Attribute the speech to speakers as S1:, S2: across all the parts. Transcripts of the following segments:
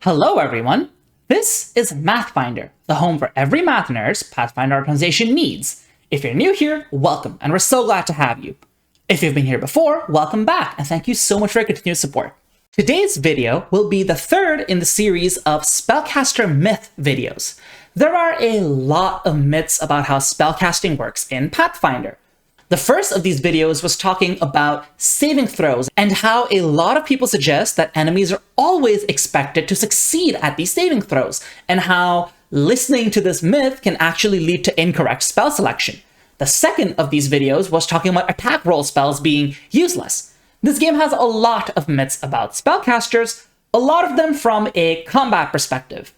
S1: Hello everyone! This is Mathfinder, the home for every math nerd's Pathfinder organization needs. If you're new here, welcome, and we're so glad to have you. If you've been here before, welcome back, and thank you so much for your continued support. Today's video will be the third in the series of Spellcaster Myth videos. There are a lot of myths about how spellcasting works in Pathfinder. The first of these videos was talking about saving throws and how a lot of people suggest that enemies are always expected to succeed at these saving throws, and how listening to this myth can actually lead to incorrect spell selection. The second of these videos was talking about attack roll spells being useless. This game has a lot of myths about spellcasters, a lot of them from a combat perspective.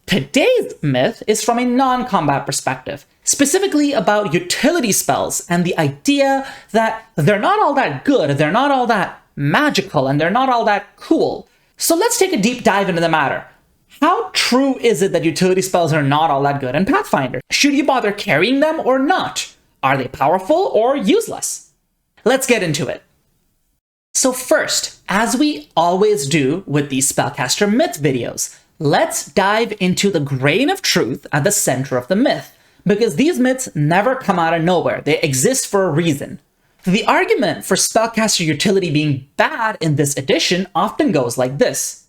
S1: Today's myth is from a non-combat perspective, specifically about utility spells and the idea that they're not all that good, they're not all that magical, and they're not all that cool. So let's take a deep dive into the matter. How true is it that utility spells are not all that good in Pathfinder? Should you bother carrying them or not? Are they powerful or useless? Let's get into it. So first, as we always do with these Spellcaster Myth videos, let's dive into the grain of truth at the center of the myth, because these myths never come out of nowhere. They exist for a reason. The argument for spellcaster utility being bad in this edition often goes like this.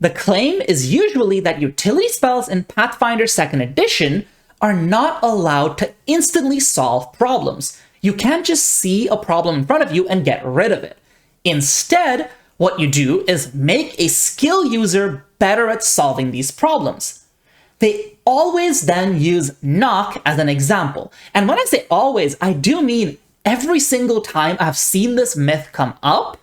S1: The claim is usually that utility spells in Pathfinder 2nd edition are not allowed to instantly solve problems. You can't just see a problem in front of you and get rid of it. Instead, what you do is make a skill user better at solving these problems. They always then use knock as an example. And when I say always, I do mean every single time I've seen this myth come up,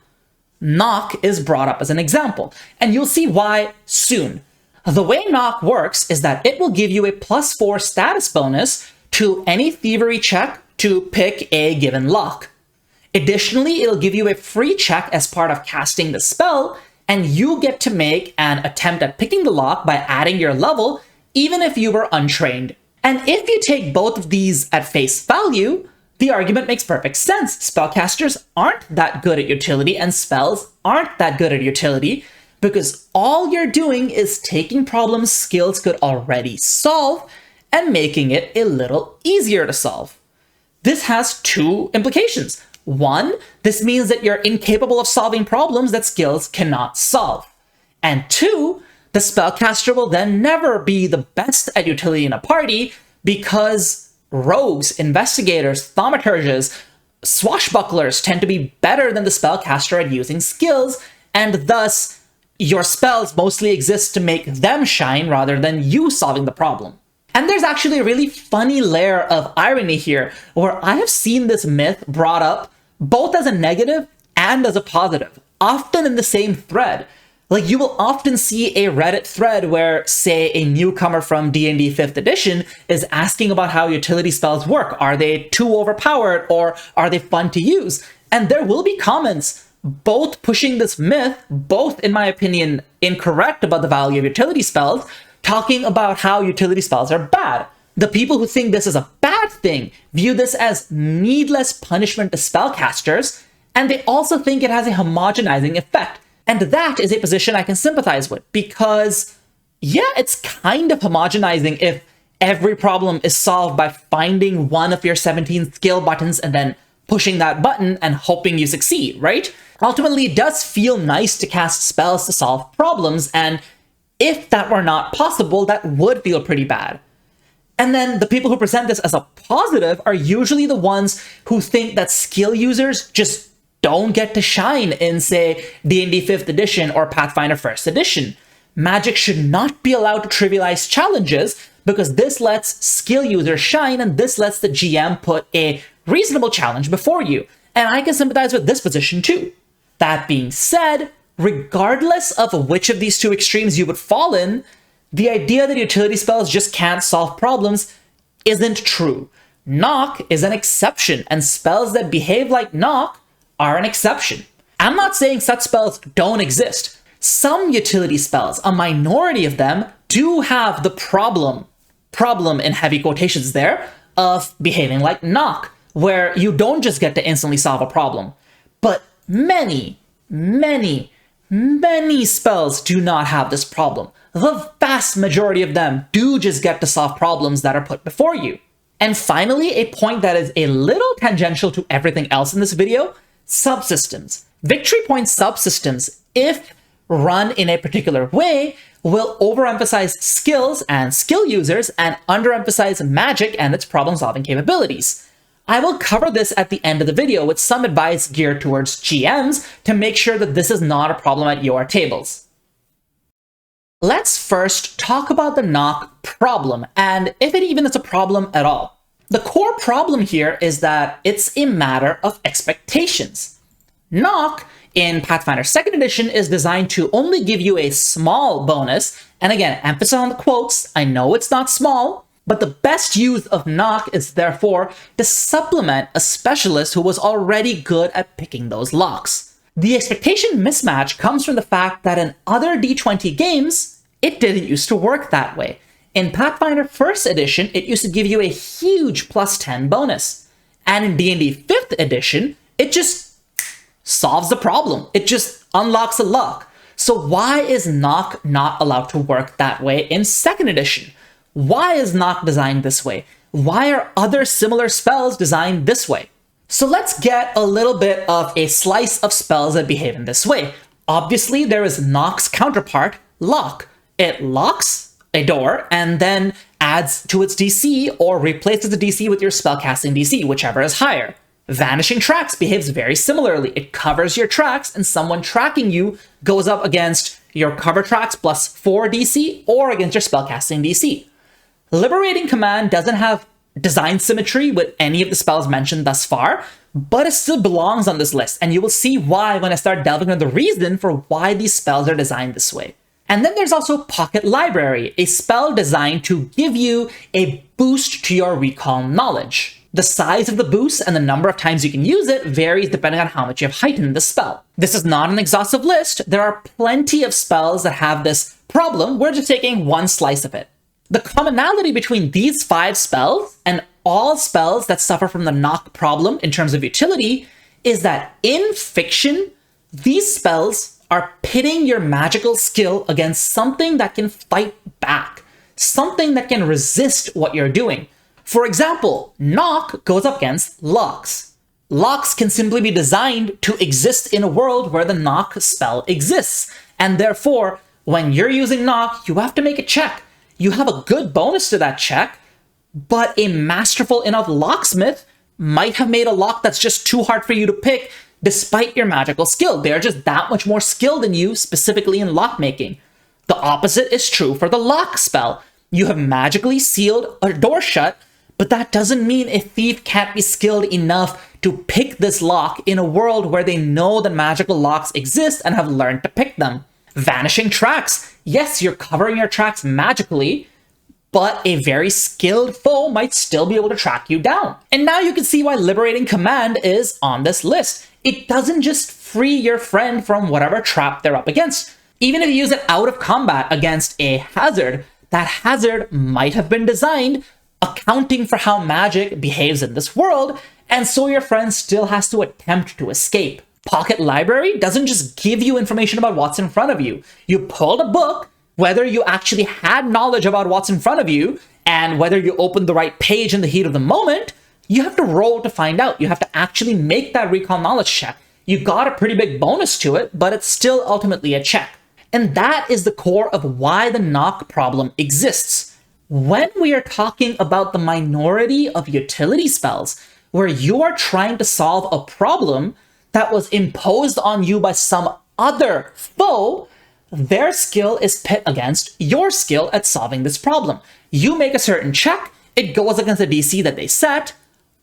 S1: knock is brought up as an example. And you'll see why soon. The way knock works is that it will give you a +4 status bonus to any thievery check to pick a given lock. Additionally, it'll give you a free check as part of casting the spell, and you get to make an attempt at picking the lock by adding your level, even if you were untrained. And if you take both of these at face value, the argument makes perfect sense. Spellcasters aren't that good at utility, and spells aren't that good at utility, because all you're doing is taking problems skills could already solve and making it a little easier to solve. This has two implications. One, this means that you're incapable of solving problems that skills cannot solve. And two, the spellcaster will then never be the best at utility in a party because rogues, investigators, thaumaturges, swashbucklers tend to be better than the spellcaster at using skills, and thus your spells mostly exist to make them shine rather than you solving the problem. And there's actually a really funny layer of irony here, where I have seen this myth brought up both as a negative and as a positive, often in the same thread. Like, you will often see a Reddit thread where, say, a newcomer from D&D 5th edition is asking about how utility spells work. Are they too overpowered, or are they fun to use? And there will be comments both pushing this myth, both, in my opinion, incorrect about the value of utility spells, talking about how utility spells are bad. The people who think this is a bad thing view this as needless punishment to spellcasters, and they also think it has a homogenizing effect. And that is a position I can sympathize with, because, yeah, it's kind of homogenizing if every problem is solved by finding one of your 17 skill buttons and then pushing that button and hoping you succeed, right? Ultimately, it does feel nice to cast spells to solve problems, and if that were not possible, that would feel pretty bad. And then the people who present this as a positive are usually the ones who think that skill users just don't get to shine in, say, D&D 5th edition or Pathfinder 1st edition. Magic should not be allowed to trivialize challenges, because this lets skill users shine, and this lets the GM put a reasonable challenge before you. And I can sympathize with this position too. That being said, regardless of which of these two extremes you would fall in, the idea that utility spells just can't solve problems isn't true. Knock is an exception, and spells that behave like knock are an exception. I'm not saying such spells don't exist. Some utility spells, a minority of them, do have the problem in heavy quotations there, of behaving like knock, where you don't just get to instantly solve a problem. But many Many spells do not have this problem. The vast majority of them do just get to solve problems that are put before you. And finally, a point that is a little tangential to everything else in this video, subsystems. Victory point subsystems, if run in a particular way, will overemphasize skills and skill users and underemphasize magic and its problem-solving capabilities. I will cover this at the end of the video with some advice geared towards GMs to make sure that this is not a problem at your tables. Let's first talk about the knock problem, and if it even is a problem at all. The core problem here is that it's a matter of expectations. Knock in Pathfinder 2nd edition is designed to only give you a small bonus, and again, emphasis on the quotes, I know it's not small, but the best use of knock is therefore to supplement a specialist who was already good at picking those locks. The expectation mismatch comes from the fact that in other D20 games, it didn't used to work that way. In Pathfinder 1st edition, it used to give you a huge plus 10 bonus. And in D&D 5th edition, it just solves the problem. It just unlocks a lock. So why is knock not allowed to work that way in 2nd edition? Why is knock designed this way? Why are other similar spells designed this way? So let's get a little bit of a slice of spells that behave in this way. Obviously, there is knock's counterpart, lock. It locks a door and then adds to its DC or replaces the DC with your spellcasting DC, whichever is higher. Vanishing Tracks behaves very similarly. It covers your tracks and someone tracking you goes up against your cover tracks plus 4 DC or against your spellcasting DC. Liberating Command doesn't have design symmetry with any of the spells mentioned thus far, but it still belongs on this list, and you will see why when I start delving into the reason for why these spells are designed this way. And then there's also Pocket Library, a spell designed to give you a boost to your recall knowledge. The size of the boost and the number of times you can use it varies depending on how much you have heightened the spell. This is not an exhaustive list. There are plenty of spells that have this problem. We're just taking one slice of it. The commonality between these 5 spells and all spells that suffer from the knock problem in terms of utility is that in fiction, these spells are pitting your magical skill against something that can fight back, something that can resist what you're doing. For example, knock goes up against locks. Locks can simply be designed to exist in a world where the knock spell exists, and therefore, when you're using knock, you have to make a check. You have a good bonus to that check, but a masterful enough locksmith might have made a lock that's just too hard for you to pick despite your magical skill. They're just that much more skilled than you, specifically in lockmaking. The opposite is true for the lock spell. You have magically sealed a door shut, but that doesn't mean a thief can't be skilled enough to pick this lock in a world where they know that magical locks exist and have learned to pick them. Vanishing Tracks. Yes, you're covering your tracks magically, but a very skilled foe might still be able to track you down. And now you can see why Liberating Command is on this list. It doesn't just free your friend from whatever trap they're up against. Even if you use it out of combat against a hazard, that hazard might have been designed accounting for how magic behaves in this world, and so your friend still has to attempt to escape. Pocket Library doesn't just give you information about what's in front of you. You pulled a book, whether you actually had knowledge about what's in front of you, and whether you opened the right page in the heat of the moment, you have to roll to find out. You have to actually make that recall knowledge check. You got a pretty big bonus to it, but it's still ultimately a check. And that is the core of why the knock problem exists. When we are talking about the minority of utility spells, where you are trying to solve a problem that was imposed on you by some other foe, their skill is pit against your skill at solving this problem. You make a certain check, it goes against the DC that they set,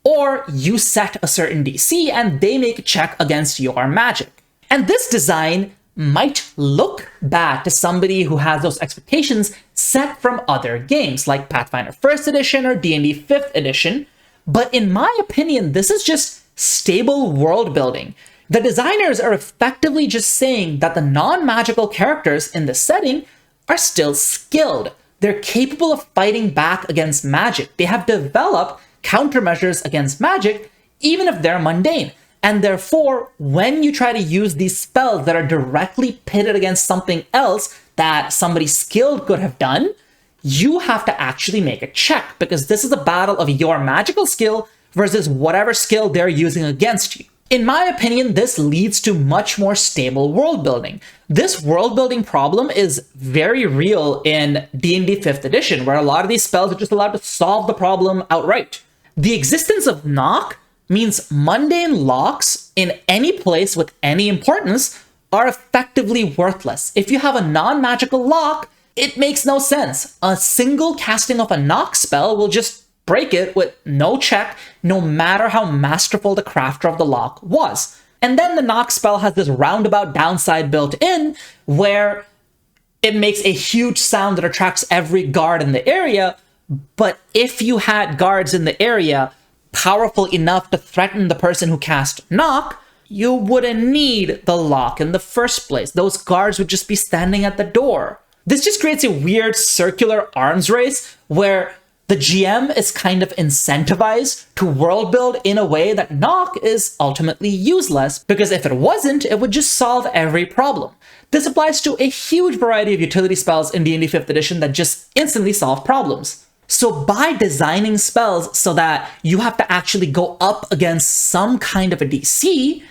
S1: or you set a certain DC and they make a check against your magic. And this design might look bad to somebody who has those expectations set from other games like Pathfinder 1st edition or D&D 5th edition, but in my opinion, this is just stable world building. The designers are effectively just saying that the non-magical characters in this setting are still skilled. They're capable of fighting back against magic. They have developed countermeasures against magic, even if they're mundane. And therefore, when you try to use these spells that are directly pitted against something else that somebody skilled could have done, you have to actually make a check, because this is a battle of your magical skill versus whatever skill they're using against you. In my opinion, this leads to much more stable world building. This world building problem is very real in D&D 5th edition, where a lot of these spells are just allowed to solve the problem outright. The existence of knock means mundane locks in any place with any importance are effectively worthless. If you have a non-magical lock, it makes no sense. A single casting of a knock spell will just break it with no check, no matter how masterful the crafter of the lock was. And then the knock spell has this roundabout downside built in, where it makes a huge sound that attracts every guard in the area. But if you had guards in the area powerful enough to threaten the person who cast knock, you wouldn't need the lock in the first place. Those guards would just be standing at the door. This just creates a weird circular arms race where the GM is kind of incentivized to world build in a way that knock is ultimately useless, because if it wasn't, it would just solve every problem. This applies to a huge variety of utility spells in D&D 5th edition that just instantly solve problems. So by designing spells so that you have to actually go up against some kind of a DC,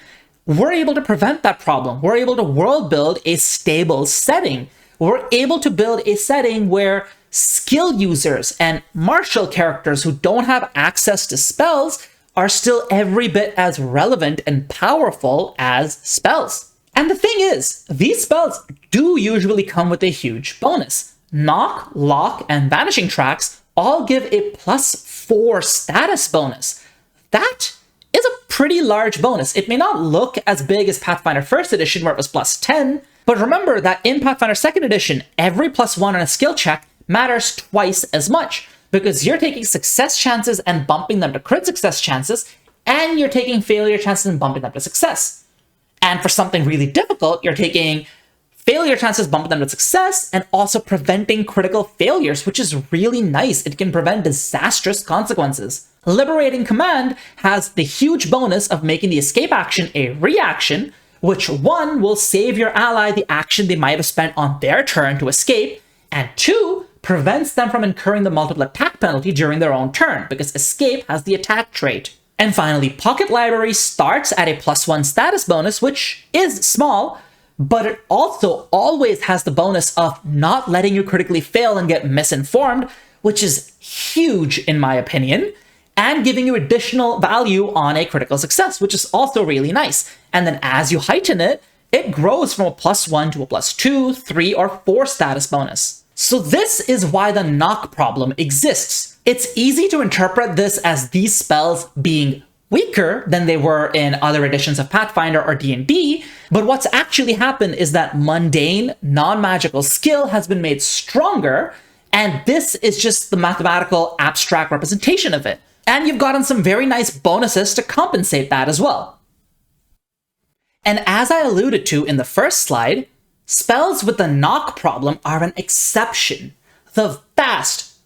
S1: we're able to prevent that problem. We're able to world build a stable setting. We're able to build a setting where skill users and martial characters who don't have access to spells are still every bit as relevant and powerful as spells. And the thing is, these spells do usually come with a huge bonus. Knock, Lock, and Vanishing Tracks all give a +4 status bonus. That is a pretty large bonus. It may not look as big as Pathfinder 1st edition, where it was +10, but remember that in Pathfinder 2nd edition, every +1 on a skill check matters twice as much, because you're taking success chances and bumping them to crit success chances, and you're taking failure chances and bumping them to success. And for something really difficult, you're taking failure chances, bumping them to success, and also preventing critical failures, which is really nice. It can prevent disastrous consequences. Liberating Command has the huge bonus of making the escape action a reaction, which one will save your ally the action they might have spent on their turn to escape, and two, prevents them from incurring the multiple attack penalty during their own turn, because escape has the attack trait. And finally, Pocket Library starts at a +1 status bonus, which is small, but it also always has the bonus of not letting you critically fail and get misinformed, which is huge in my opinion, and giving you additional value on a critical success, which is also really nice. And then as you heighten it, it grows from a +1 to a +2, 3, or 4 status bonus. So this is why the knock problem exists. It's easy to interpret this as these spells being weaker than they were in other editions of Pathfinder or D&D, but what's actually happened is that mundane, non-magical skill has been made stronger, and this is just the mathematical abstract representation of it. And you've gotten some very nice bonuses to compensate that as well. And as I alluded to in the first slide, spells with the knock problem are an exception. The vast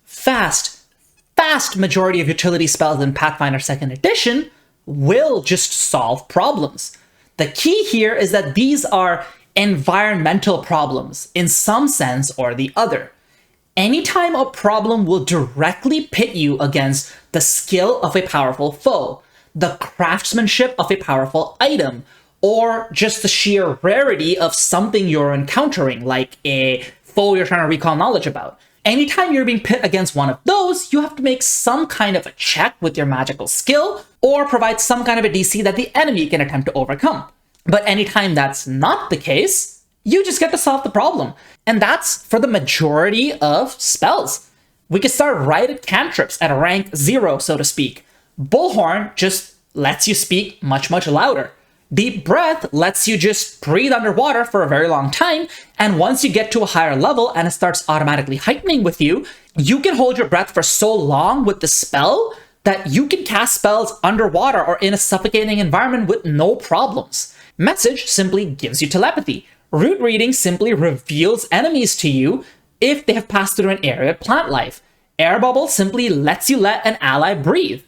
S1: majority of utility spells in Pathfinder 2nd edition will just solve problems. The key here is that these are environmental problems in some sense or the other. Anytime a problem will directly pit you against the skill of a powerful foe, the craftsmanship of a powerful item, or just the sheer rarity of something you're encountering, like a foe you're trying to recall knowledge about. Anytime you're being pit against one of those, you have to make some kind of a check with your magical skill, or provide some kind of a DC that the enemy can attempt to overcome. But anytime that's not the case, you just get to solve the problem. And that's for the majority of spells. We can start right at cantrips at a rank 0, so to speak. Bullhorn just lets you speak much louder. Deep Breath lets you just breathe underwater for a very long time, and once you get to a higher level and it starts automatically heightening with you, you can hold your breath for so long with the spell that you can cast spells underwater or in a suffocating environment with no problems. Message simply gives you telepathy. Root Reading simply reveals enemies to you if they have passed through an area of plant life. Air Bubble simply lets you let an ally breathe.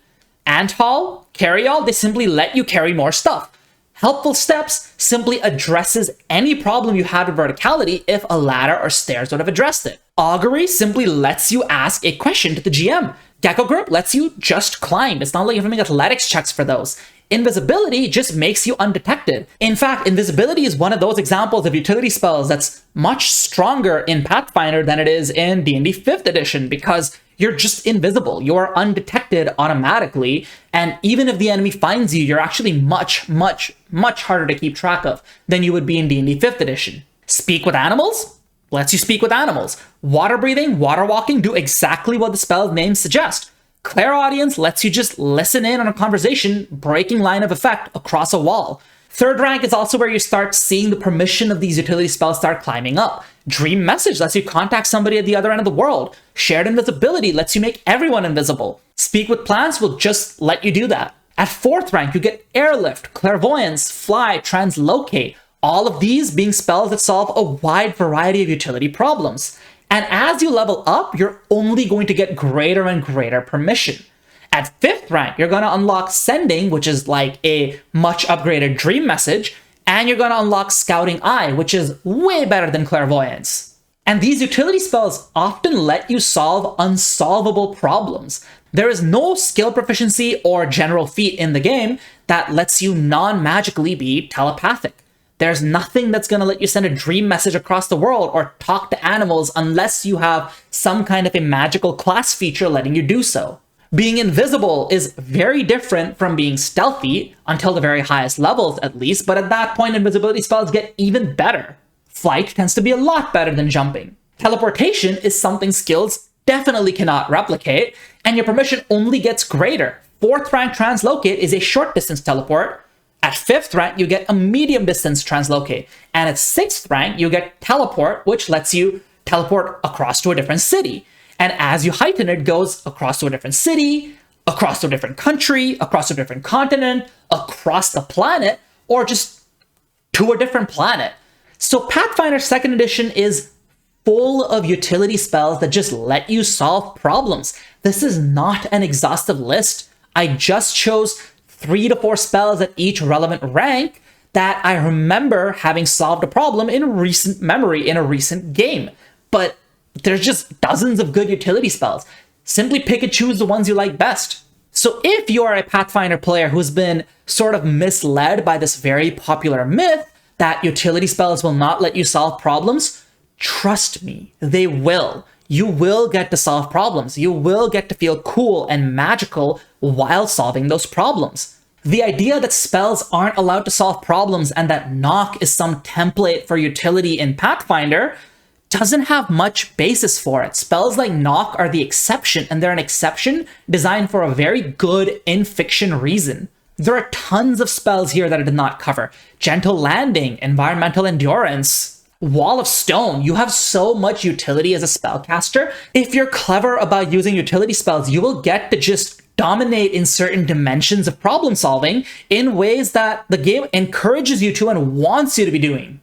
S1: Ant-haul, carry-all, they simply let you carry more stuff. Helpful steps simply addresses any problem you had with verticality if a ladder or stairs would have addressed it. Augury simply lets you ask a question to the GM. Gecko Grip lets you just climb. It's not like you have to make athletics checks for those. Invisibility just makes you undetected. In fact, invisibility is one of those examples of utility spells that's much stronger in Pathfinder than it is in D&D 5th edition because you're just invisible. You're undetected automatically, and even if the enemy finds you, you're actually much, much, much harder to keep track of than you would be in D&D 5th edition. Speak with animals lets you speak with animals. Water breathing, water walking do exactly what the spell's name suggests. Clairaudience lets you just listen in on a conversation, breaking line of effect across a wall. Third rank is also where you start seeing the permission of these utility spells start climbing up. Dream Message lets you contact somebody at the other end of the world. Shared Invisibility lets you make everyone invisible. Speak with Plants will just let you do that. At 4th rank, you get Airlift, Clairvoyance, Fly, Translocate, all of these being spells that solve a wide variety of utility problems. And as you level up, you're only going to get greater and greater permission. At 5th rank, you're going to unlock Sending, which is like a much upgraded Dream Message, and you're going to unlock Scouting Eye, which is way better than Clairvoyance. And these utility spells often let you solve unsolvable problems. There is no skill proficiency or general feat in the game that lets you non-magically be telepathic. There's nothing that's going to let you send a dream message across the world or talk to animals unless you have some kind of a magical class feature letting you do so. Being invisible is very different from being stealthy, until the very highest levels at least, but at that point invisibility spells get even better. Flight tends to be a lot better than jumping. Teleportation is something skills definitely cannot replicate, and your permission only gets greater. 4th rank Translocate is a short distance teleport. At 5th rank, you get a medium distance Translocate. And at 6th rank, you get Teleport, which lets you teleport across to a different city. And as you heighten it, goes across to a different city, across to a different country, across to a different continent, across the planet, or just to a different planet. So Pathfinder 2nd edition is full of utility spells that just let you solve problems. This is not an exhaustive list. I just chose 3 to 4 spells at each relevant rank that I remember having solved a problem in recent memory in a recent game. But there's just dozens of good utility spells. Simply pick and choose the ones you like best. So if you are a Pathfinder player who's been sort of misled by this very popular myth that utility spells will not let you solve problems, trust me, they will. You will get to solve problems. You will get to feel cool and magical while solving those problems. The idea that spells aren't allowed to solve problems and that knock is some template for utility in Pathfinder doesn't have much basis for it. Spells like knock are the exception, and they're an exception designed for a very good in-fiction reason. There are tons of spells here that I did not cover. Gentle Landing, Environmental Endurance, Wall of Stone. You have so much utility as a spellcaster. If you're clever about using utility spells, you will get to just dominate in certain dimensions of problem solving in ways that the game encourages you to and wants you to be doing.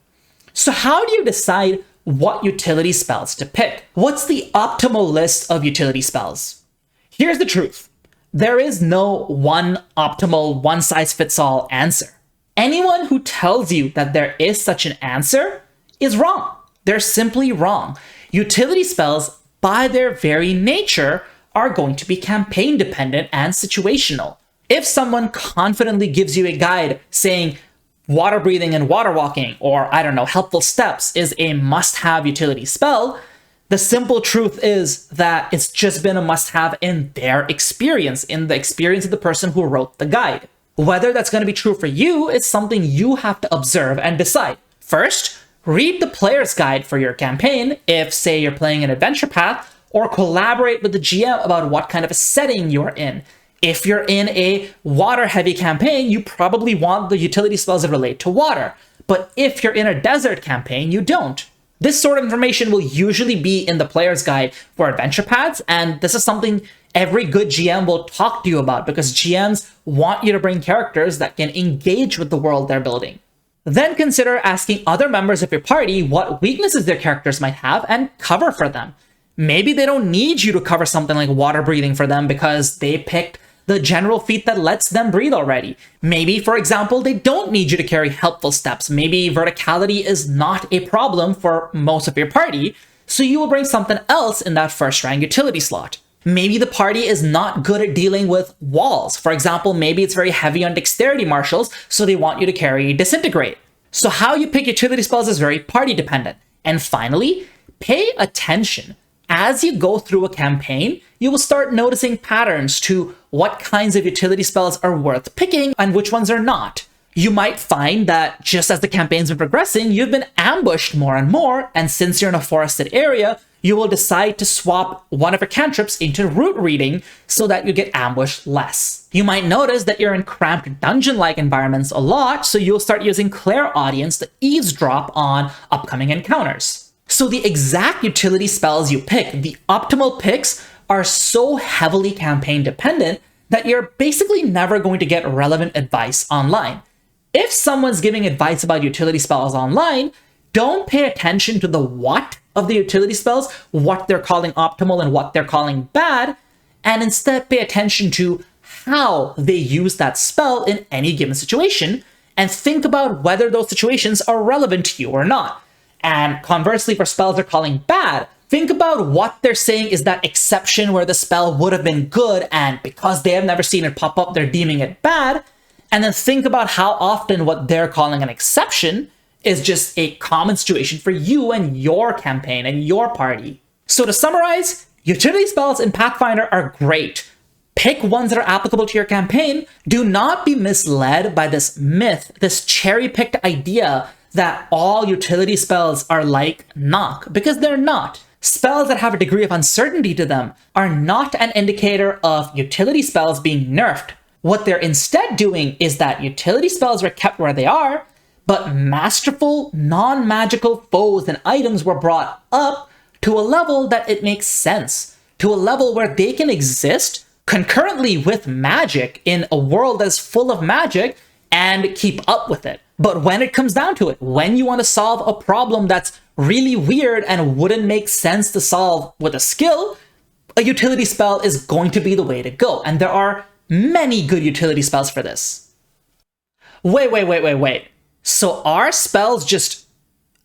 S1: So how do you decide what utility spells to pick? What's the optimal list of utility spells? Here's the truth. There is no one optimal, one-size-fits-all answer. Anyone who tells you that there is such an answer is wrong. They're simply wrong. Utility spells, by their very nature, are going to be campaign dependent and situational. If someone confidently gives you a guide saying water breathing and water walking, or I don't know, helpful steps is a must-have utility spell, the simple truth is that it's just been a must-have in their experience, in the experience of the person who wrote the guide. Whether that's going to be true for you is something you have to observe and decide. First, read the player's guide for your campaign if, say, you're playing an adventure path, or collaborate with the GM about what kind of a setting you're in. If you're in a water-heavy campaign, you probably want the utility spells that relate to water. But if you're in a desert campaign, you don't. This sort of information will usually be in the player's guide for adventure paths, and this is something every good GM will talk to you about because GMs want you to bring characters that can engage with the world they're building. Then consider asking other members of your party what weaknesses their characters might have and cover for them. Maybe they don't need you to cover something like water breathing for them because they picked the general feat that lets them breathe already. Maybe, for example, they don't need you to carry helpful steps. Maybe verticality is not a problem for most of your party, so you will bring something else in that first rank utility slot. Maybe the party is not good at dealing with walls. For example, maybe it's very heavy on dexterity marshals, so they want you to carry disintegrate. So how you pick utility spells is very party dependent. And finally, pay attention. As you go through a campaign, you will start noticing patterns to what kinds of utility spells are worth picking and which ones are not. You might find that just as the campaign's been progressing, you've been ambushed more and more, and since you're in a forested area, you will decide to swap one of your cantrips into root reading so that you get ambushed less. You might notice that you're in cramped dungeon-like environments a lot, so you'll start using clairaudience to eavesdrop on upcoming encounters. So the exact utility spells you pick, the optimal picks, are so heavily campaign dependent that you're basically never going to get relevant advice online. If someone's giving advice about utility spells online, don't pay attention to the what of the utility spells, what they're calling optimal and what they're calling bad, and instead pay attention to how they use that spell in any given situation, and think about whether those situations are relevant to you or not. And conversely, for spells they're calling bad, think about what they're saying is that exception where the spell would have been good, and because they have never seen it pop up, they're deeming it bad. And then think about how often what they're calling an exception is just a common situation for you and your campaign and your party. So to summarize, utility spells in Pathfinder are great. Pick ones that are applicable to your campaign. Do not be misled by this myth, this cherry-picked idea that all utility spells are like knock, because they're not. Spells that have a degree of uncertainty to them are not an indicator of utility spells being nerfed. What they're instead doing is that utility spells were kept where they are, but masterful, non-magical foes and items were brought up to a level that it makes sense, to a level where they can exist concurrently with magic in a world that's full of magic and keep up with it. But when it comes down to it, when you want to solve a problem that's really weird and wouldn't make sense to solve with a skill, a utility spell is going to be the way to go. And there are many good utility spells for this. Wait. So are spells just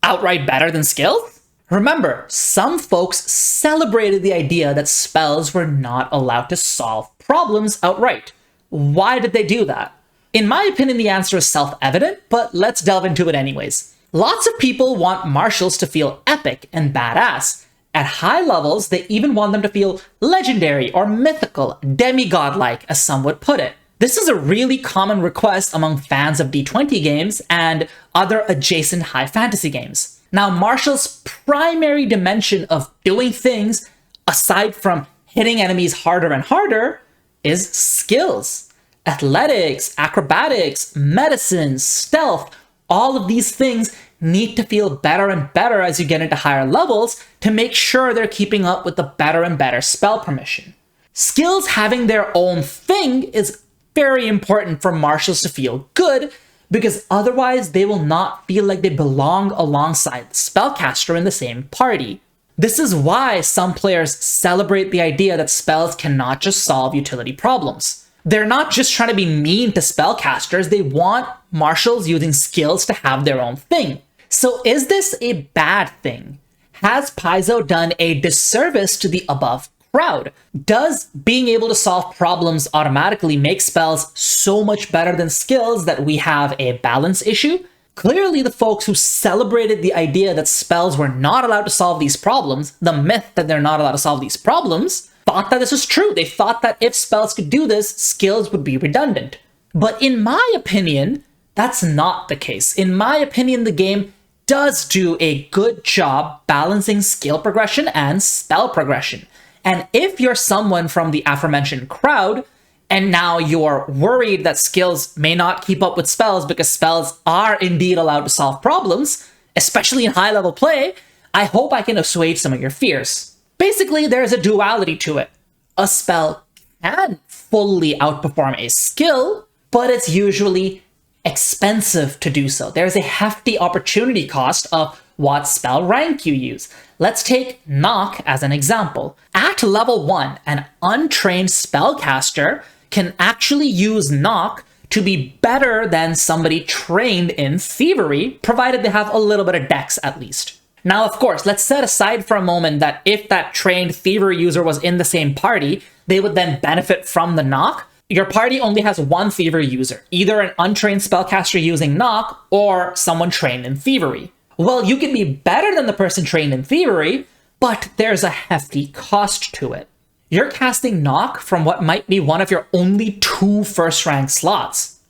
S1: outright better than skills? Remember, some folks celebrated the idea that spells were not allowed to solve problems outright. Why did they do that? In my opinion, the answer is self-evident, but let's delve into it anyways. Lots of people want marshals to feel epic and badass. At high levels, they even want them to feel legendary or mythical, demigod-like, as some would put it. This is a really common request among fans of D20 games and other adjacent high fantasy games. Now, marshals' primary dimension of doing things, aside from hitting enemies harder and harder, is skills. Athletics, acrobatics, medicine, stealth, all of these things need to feel better and better as you get into higher levels to make sure they're keeping up with the better and better spell permission. Skills having their own thing is very important for marshals to feel good, because otherwise they will not feel like they belong alongside the spellcaster in the same party. This is why some players celebrate the idea that spells cannot just solve utility problems. They're not just trying to be mean to spellcasters, they want marshals using skills to have their own thing. So is this a bad thing? Has Paizo done a disservice to the above crowd? Does being able to solve problems automatically make spells so much better than skills that we have a balance issue? Clearly, the folks who celebrated the idea that spells were not allowed to solve these problems, the myth that they're not allowed to solve these problems, thought that this was true. They thought that if spells could do this, skills would be redundant. But in my opinion, that's not the case. In my opinion, the game does do a good job balancing skill progression and spell progression. And if you're someone from the aforementioned crowd, and now you're worried that skills may not keep up with spells because spells are indeed allowed to solve problems, especially in high-level play, I hope I can assuage some of your fears. Basically, there's a duality to it. A spell can fully outperform a skill, but it's usually expensive to do so. There's a hefty opportunity cost of what spell rank you use. Let's take Knock as an example. At level 1, an untrained spellcaster can actually use knock to be better than somebody trained in thievery, provided they have a little bit of dex at least. Now, of course, let's set aside for a moment that if that trained thievery user was in the same party, they would then benefit from the knock. Your party only has one thievery user, either an untrained spellcaster using knock or someone trained in thievery. Well, you can be better than the person trained in thievery, but there's a hefty cost to it. You're casting knock from what might be one of your only 2 first rank slots.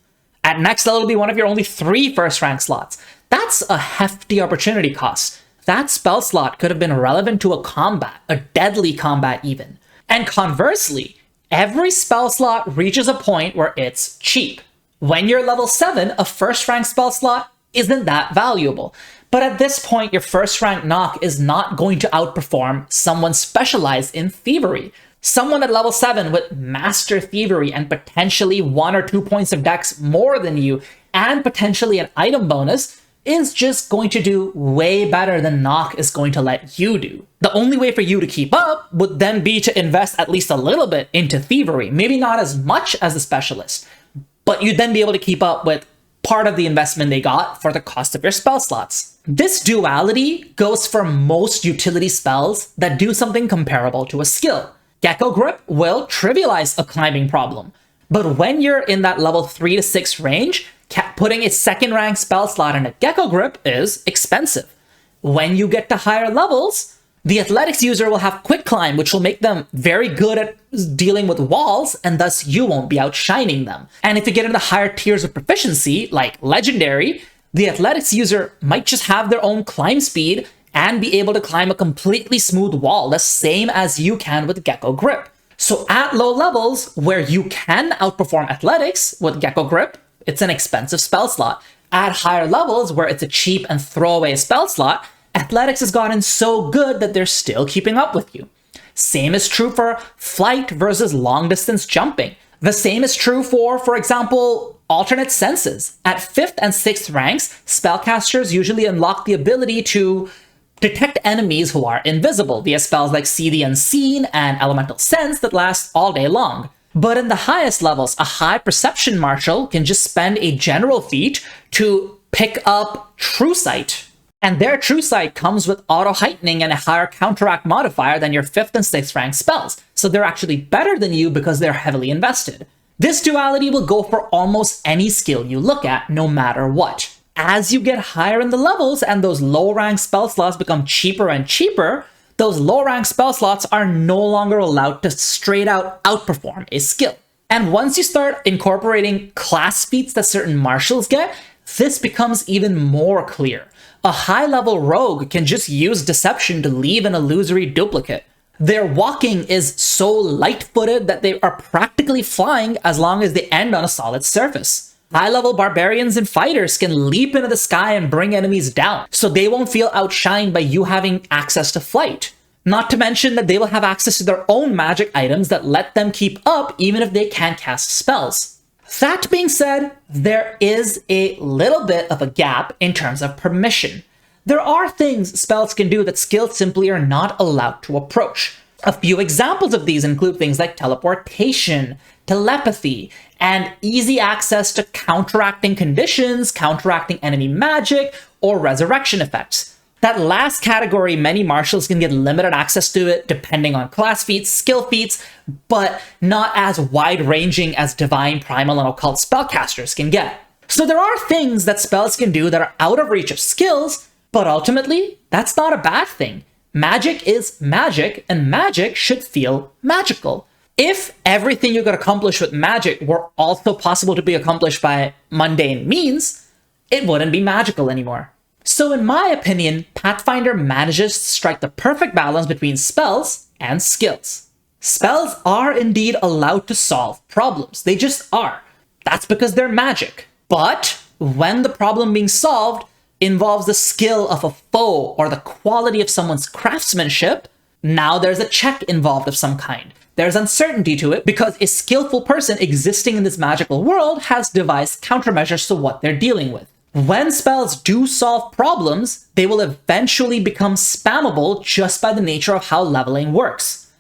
S1: At next level, it'll be one of your only 3 first rank slots. That's a hefty opportunity cost. That spell slot could have been relevant to a combat, a deadly combat even. And conversely, every spell slot reaches a point where it's cheap. When you're level 7, a first rank spell slot isn't that valuable. But at this point, your first rank knock is not going to outperform someone specialized in thievery. Someone at level 7 with master thievery and potentially 1 or 2 points of dex more than you, and potentially an item bonus, is just going to do way better than knock is going to let you do. The only way for you to keep up would then be to invest at least a little bit into thievery. Maybe not as much as the specialist, but you'd then be able to keep up with part of the investment they got for the cost of your spell slots. This duality goes for most utility spells that do something comparable to a skill. Gecko Grip will trivialize a climbing problem, but when you're in that level 3 to 6 range, putting a second rank spell slot in a Gecko Grip is expensive. When you get to higher levels, the athletics user will have quick climb, which will make them very good at dealing with walls, and thus you won't be outshining them. And if you get into higher tiers of proficiency, like legendary, the athletics user might just have their own climb speed and be able to climb a completely smooth wall, the same as you can with Gecko Grip. So at low levels, where you can outperform athletics with Gecko Grip, it's an expensive spell slot. At higher levels, where it's a cheap and throwaway spell slot, athletics has gotten so good that they're still keeping up with you. Same is true for flight versus long distance jumping. The same is true for example, alternate senses. At 5th and 6th ranks, spellcasters usually unlock the ability to detect enemies who are invisible via spells like See the Unseen and Elemental Sense that last all day long. But in the highest levels, a high perception marshal can just spend a general feat to pick up True Sight. And their True Sight comes with auto-heightening and a higher counteract modifier than your 5th and 6th rank spells. So they're actually better than you because they're heavily invested. This duality will go for almost any skill you look at, no matter what. As you get higher in the levels and those low rank spell slots become cheaper and cheaper, those low rank spell slots are no longer allowed to straight out outperform a skill. And once you start incorporating class feats that certain marshals get, this becomes even more clear. A high level rogue can just use deception to leave an illusory duplicate. Their walking is so light-footed that they are practically flying as long as they end on a solid surface. High-level barbarians and fighters can leap into the sky and bring enemies down, so they won't feel outshined by you having access to flight. Not to mention that they will have access to their own magic items that let them keep up even if they can't cast spells. That being said, there is a little bit of a gap in terms of permission. There are things spells can do that skills simply are not allowed to approach. A few examples of these include things like teleportation, telepathy, and easy access to counteracting conditions, counteracting enemy magic, or resurrection effects. That last category, many marshals can get limited access to it depending on class feats, skill feats, but not as wide-ranging as divine, primal, and occult spellcasters can get. So there are things that spells can do that are out of reach of skills, but ultimately, that's not a bad thing. Magic is magic, and magic should feel magical. If everything you could accomplish with magic were also possible to be accomplished by mundane means, it wouldn't be magical anymore. So in my opinion, Pathfinder manages to strike the perfect balance between spells and skills. Spells are indeed allowed to solve problems. They just are. That's because they're magic. But when the problem being solved involves the skill of a foe or the quality of someone's craftsmanship, now there's a check involved of some kind. There's uncertainty to it because a skillful person existing in this magical world has devised countermeasures to what they're dealing with. When spells do solve problems, they will eventually become spammable just by the nature of how leveling works.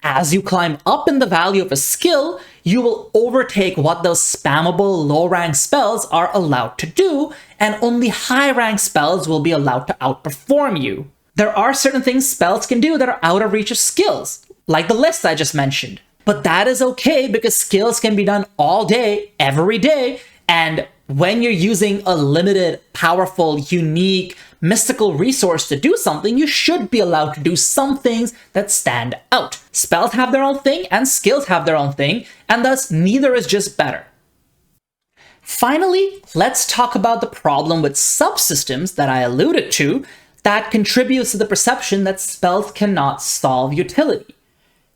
S1: As you climb up in the value of a skill, you will overtake what those spammable low-rank spells are allowed to do, and only high-rank spells will be allowed to outperform you. There are certain things spells can do that are out of reach of skills, like the list I just mentioned. But that is okay because skills can be done all day, every day, and when you're using a limited, powerful, unique, mystical resource to do something, you should be allowed to do some things that stand out. Spells have their own thing and skills have their own thing, and thus neither is just better. Finally, let's talk about the problem with subsystems that I alluded to that contributes to the perception that spells cannot solve utility.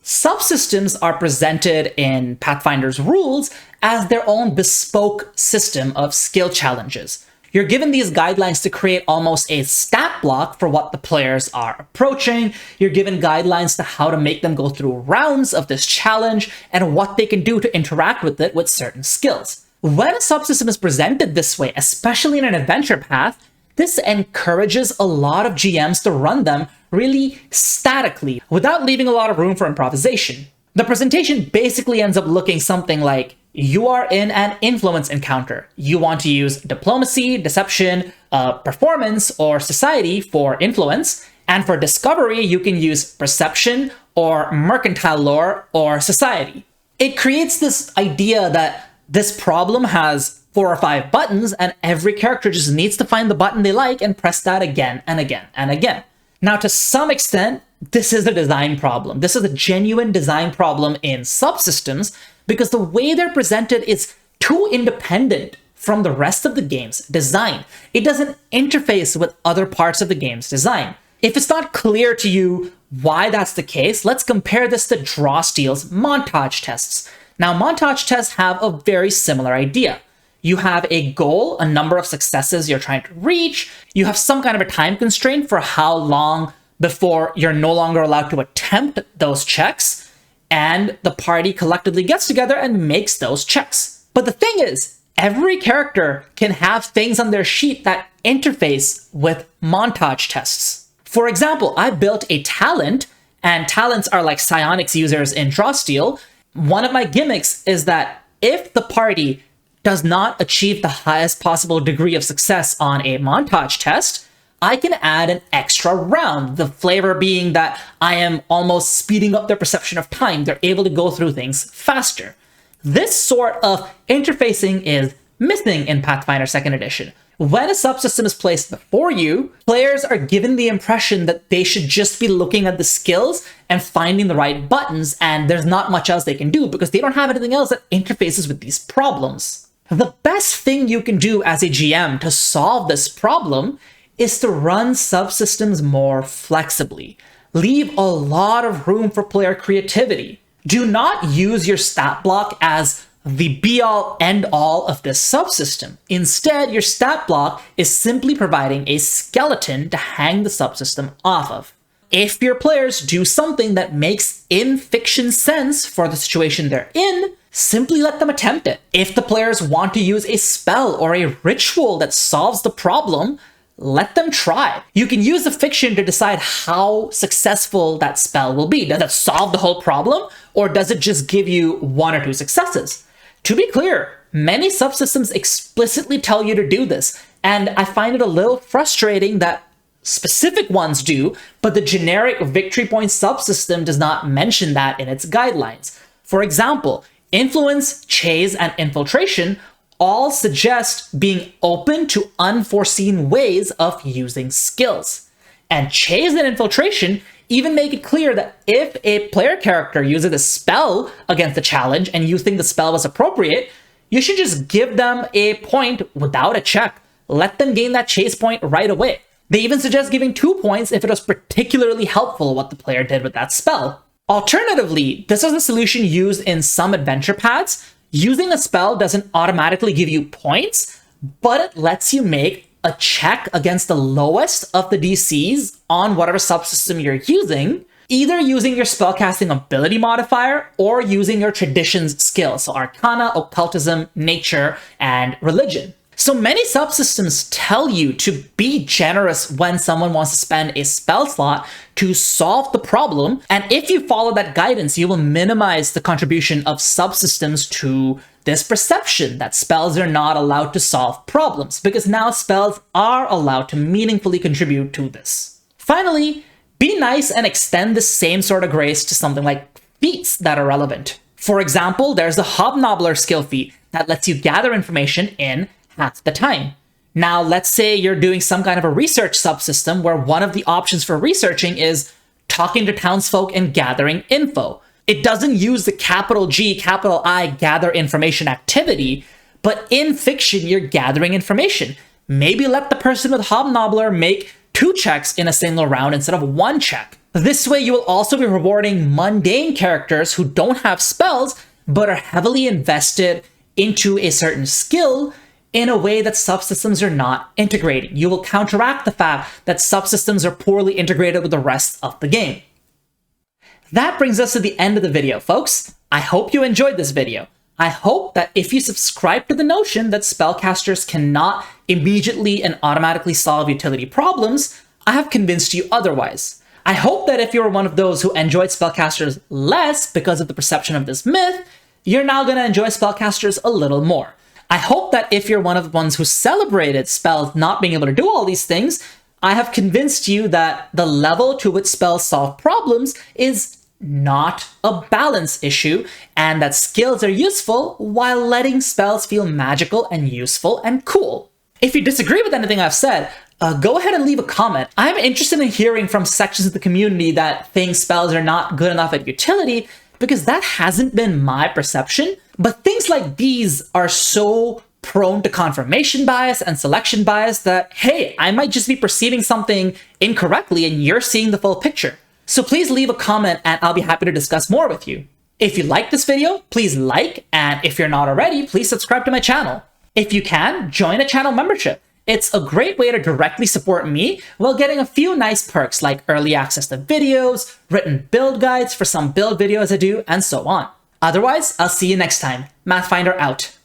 S1: Subsystems are presented in Pathfinder's rules as their own bespoke system of skill challenges. You're given these guidelines to create almost a stat block for what the players are approaching. You're given guidelines to how to make them go through rounds of this challenge and what they can do to interact with it with certain skills. When a subsystem is presented this way, especially in an adventure path, this encourages a lot of GMs to run them really statically without leaving a lot of room for improvisation. The presentation basically ends up looking something like, you are in an influence encounter. You want to use diplomacy, deception, performance, or society for influence. And for discovery, you can use perception or mercantile lore or society. It creates this idea that this problem has 4 or 5 buttons and every character just needs to find the button they like and press that again and again and again. Now, to some extent, this is a design problem. This is a genuine design problem in subsystems because the way they're presented is too independent from the rest of the game's design. It doesn't interface with other parts of the game's design. If it's not clear to you why that's the case, let's compare this to Drawsteel's montage tests. Now, montage tests have a very similar idea. You have a goal, a number of successes you're trying to reach. You have some kind of a time constraint for how long before you're no longer allowed to attempt those checks, and the party collectively gets together and makes those checks. But the thing is, every character can have things on their sheet that interface with montage tests. For example, I built a talent, and talents are like psionics users in Drawsteel. One of my gimmicks is that if the party does not achieve the highest possible degree of success on a montage test, I can add an extra round, the flavor being that I am almost speeding up their perception of time. They're able to go through things faster. This sort of interfacing is missing in Pathfinder 2nd Edition. When a subsystem is placed before you, players are given the impression that they should just be looking at the skills and finding the right buttons, and there's not much else they can do because they don't have anything else that interfaces with these problems. The best thing you can do as a GM to solve this problem is to run subsystems more flexibly. Leave a lot of room for player creativity. Do not use your stat block as the be-all, end-all of this subsystem. Instead, your stat block is simply providing a skeleton to hang the subsystem off of. If your players do something that makes in-fiction sense for the situation they're in, simply let them attempt it. If the players want to use a spell or a ritual that solves the problem, let them try. You can use the fiction to decide how successful that spell will be. Does it solve the whole problem, or does it just give you 1 or 2 successes? To be clear, many subsystems explicitly tell you to do this, and I find it a little frustrating that specific ones do, but the generic victory point subsystem does not mention that in its guidelines. For example, influence, chase, and infiltration all suggest being open to unforeseen ways of using skills. And chase and infiltration even make it clear that if a player character uses a spell against the challenge and you think the spell was appropriate, you should just give them a point without a check. Let them gain that chase point right away. They even suggest giving 2 points if it was particularly helpful what the player did with that spell. Alternatively, this is a solution used in some adventure paths. Using a spell doesn't automatically give you points, but it lets you make a check against the lowest of the DCs on whatever subsystem you're using, either using your spellcasting ability modifier or using your traditions skill, so Arcana, Occultism, Nature, and Religion. So many subsystems tell you to be generous when someone wants to spend a spell slot to solve the problem, and if you follow that guidance, you will minimize the contribution of subsystems to this perception that spells are not allowed to solve problems, because now spells are allowed to meaningfully contribute to this. Finally, be nice and extend the same sort of grace to something like feats that are relevant. For example, there's the Hobnobbler skill feat that lets you gather information in half the time. Now, let's say you're doing some kind of a research subsystem where one of the options for researching is talking to townsfolk and gathering info. It doesn't use the capital G, capital I gather information activity, but in fiction, you're gathering information. Maybe let the person with Hobnobbler make 2 checks in a single round instead of 1 check. This way, you will also be rewarding mundane characters who don't have spells, but are heavily invested into a certain skill in a way that subsystems are not integrating. You will counteract the fact that subsystems are poorly integrated with the rest of the game. That brings us to the end of the video, folks. I hope you enjoyed this video. I hope that if you subscribe to the notion that spellcasters cannot immediately and automatically solve utility problems, I have convinced you otherwise. I hope that if you're one of those who enjoyed spellcasters less because of the perception of this myth, you're now going to enjoy spellcasters a little more. I hope that if you're one of the ones who celebrated spells not being able to do all these things, I have convinced you that the level to which spells solve problems is not a balance issue, and that skills are useful while letting spells feel magical and useful and cool. If you disagree with anything I've said, go ahead and leave a comment. I'm interested in hearing from sections of the community that think spells are not good enough at utility, because that hasn't been my perception. But things like these are so prone to confirmation bias and selection bias that, hey, I might just be perceiving something incorrectly and you're seeing the full picture. So please leave a comment and I'll be happy to discuss more with you. If you like this video, please like, and if you're not already, please subscribe to my channel. If you can, join a channel membership. It's a great way to directly support me while getting a few nice perks like early access to videos, written build guides for some build videos I do, and so on. Otherwise, I'll see you next time. Mathfinder out.